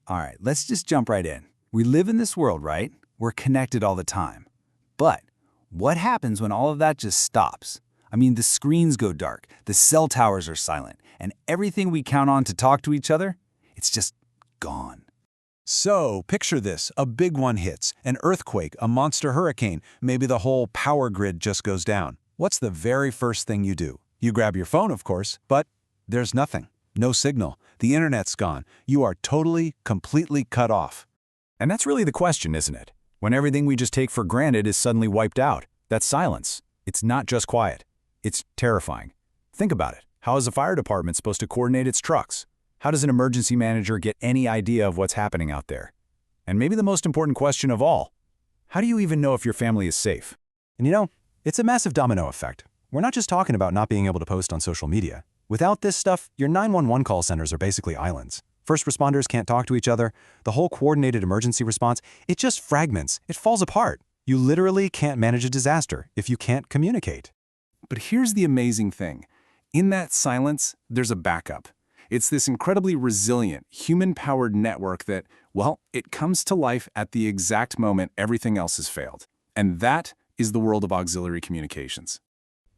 All right, let's just jump right in. We live in this world, right? We're connected all the time. But what happens when all of that just stops? I mean, the screens go dark, the cell towers are silent, and everything we count on to talk to each other, it's just gone. So, picture this. A big one hits. An earthquake, a monster hurricane, maybe the whole power grid just goes down. What's the very first thing you do? You grab your phone, of course, but there's nothing. No signal. The internet's gone. You are totally, completely cut off. And that's really the question, isn't it? When everything we just take for granted is suddenly wiped out, that silence, it's not just quiet. It's terrifying. Think about it. How is a fire department supposed to coordinate its trucks? How does an emergency manager get any idea of what's happening out there? And maybe the most important question of all, how do you even know if your family is safe? And you know, it's a massive domino effect. We're not just talking about not being able to post on social media. Without this stuff, your 911 call centers are basically islands. First responders can't talk to each other. The whole coordinated emergency response, it just fragments. It falls apart. You literally can't manage a disaster if you can't communicate. But here's the amazing thing. In that silence, there's a backup. It's this incredibly resilient, human-powered network that, well, it comes to life at the exact moment everything else has failed. And that is the world of auxiliary communications.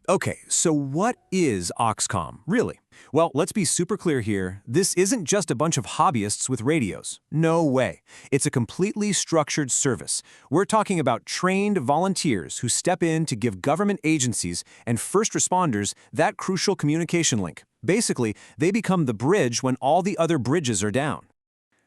Okay, so what is AuxComm, really? Well, let's be super clear here. This isn't just a bunch of hobbyists with radios. No way. It's a completely structured service. We're talking about trained volunteers who step in to give government agencies and first responders that crucial communication link. Basically, they become the bridge when all the other bridges are down.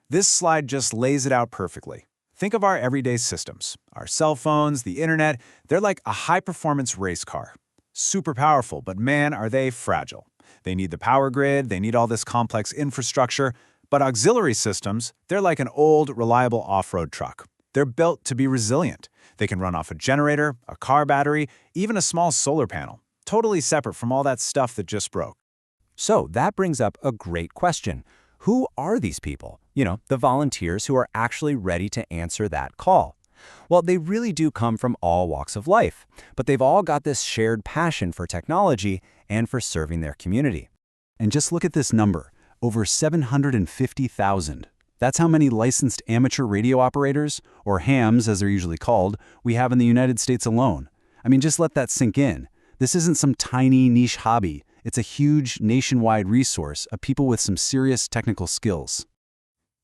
This slide just lays it out perfectly. Think of our everyday systems. Our cell phones, the internet, they're like a high-performance race car. Super powerful, but man, are they fragile. They need the power grid, they need all this complex infrastructure, but auxiliary systems, they're like an old, reliable off-road truck. They're built to be resilient. They can run off a generator, a car battery, even a small solar panel, totally separate from all that stuff that just broke. So that brings up a great question. Who are these people? You know, the volunteers who are actually ready to answer that call. Well, they really do come from all walks of life, but they've all got this shared passion for technology and for serving their community. And just look at this number, over 750,000. That's how many licensed amateur radio operators, or hams as they're usually called, we have in the United States alone. I mean, just let that sink in. This isn't some tiny niche hobby. It's a huge nationwide resource of people with some serious technical skills.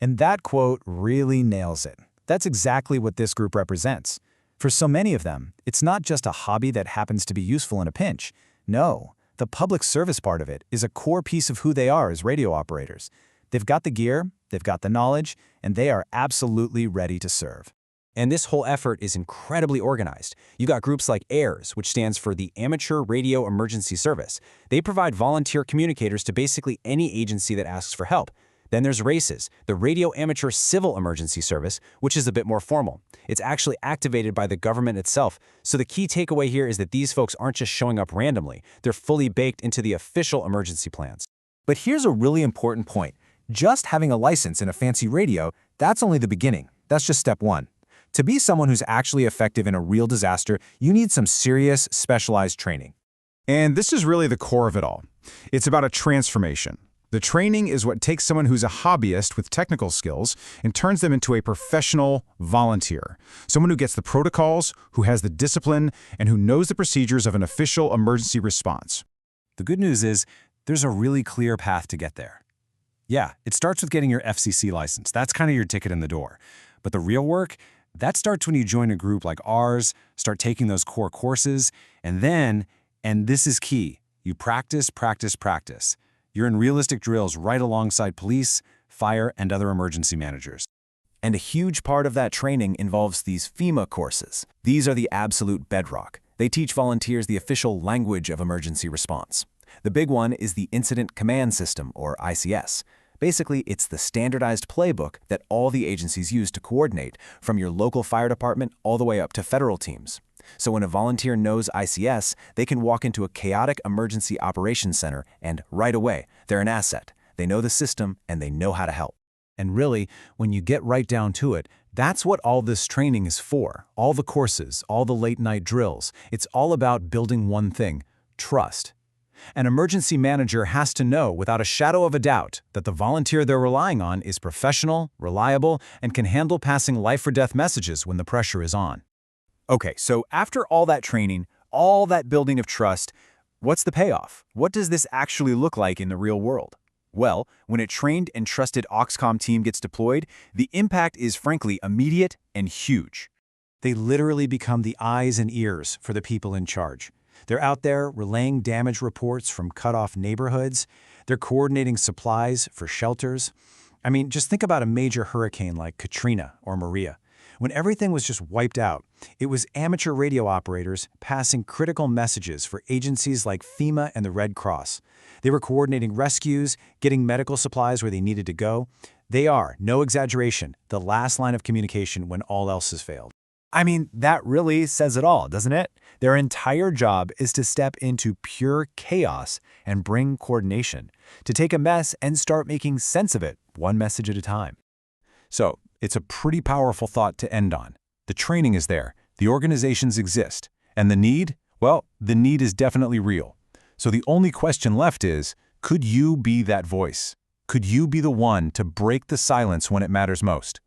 And that quote really nails it. That's exactly what this group represents. For so many of them, it's not just a hobby that happens to be useful in a pinch. No, the public service part of it is a core piece of who they are as radio operators. They've got the gear, they've got the knowledge, and they are absolutely ready to serve. And this whole effort is incredibly organized. You got groups like AIRS, which stands for the Amateur Radio Emergency Service. They provide volunteer communicators to basically any agency that asks for help. Then there's RACES, the Radio Amateur Civil Emergency Service, which is a bit more formal. It's actually activated by the government itself. So the key takeaway here is that these folks aren't just showing up randomly. They're fully baked into the official emergency plans. But here's a really important point. Just having a license and a fancy radio, that's only the beginning. That's just step one. To be someone who's actually effective in a real disaster, you need some serious, specialized training. And this is really the core of it all. It's about a transformation. The training is what takes someone who's a hobbyist with technical skills and turns them into a professional volunteer. Someone who gets the protocols, who has the discipline, and who knows the procedures of an official emergency response. The good news is, there's a really clear path to get there. Yeah, it starts with getting your FCC license. That's kind of your ticket in the door. But the real work, that starts when you join a group like ours, start taking those core courses, and then, and this is key, you practice, practice, practice. You're in realistic drills right alongside police, fire, and other emergency managers. And a huge part of that training involves these FEMA courses. These are the absolute bedrock. They teach volunteers the official language of emergency response. The big one is the Incident Command System, or ICS. Basically, it's the standardized playbook that all the agencies use to coordinate, from your local fire department all the way up to federal teams. So when a volunteer knows ICS, they can walk into a chaotic emergency operations center and right away, they're an asset. They know the system and they know how to help. And really, when you get right down to it, that's what all this training is for. All the courses, all the late-night drills. It's all about building one thing: trust. An emergency manager has to know without a shadow of a doubt that the volunteer they're relying on is professional, reliable, and can handle passing life-or-death messages when the pressure is on. Okay, so after all that training, all that building of trust, what's the payoff? What does this actually look like in the real world? Well, when a trained and trusted AuxComm team gets deployed, the impact is frankly immediate and huge. They literally become the eyes and ears for the people in charge. They're out there relaying damage reports from cut-off neighborhoods. They're coordinating supplies for shelters. I mean, just think about a major hurricane like Katrina or Maria. When everything was just wiped out, it was amateur radio operators passing critical messages for agencies like FEMA and the Red Cross. They were coordinating rescues, getting medical supplies where they needed to go. They are, no exaggeration, the last line of communication when all else has failed. I mean, that really says it all, doesn't it? Their entire job is to step into pure chaos and bring coordination, to take a mess and start making sense of it, one message at a time. So, it's a pretty powerful thought to end on. The training is there, the organizations exist, and the need? Well, the need is definitely real. So the only question left is, could you be that voice? Could you be the one to break the silence when it matters most?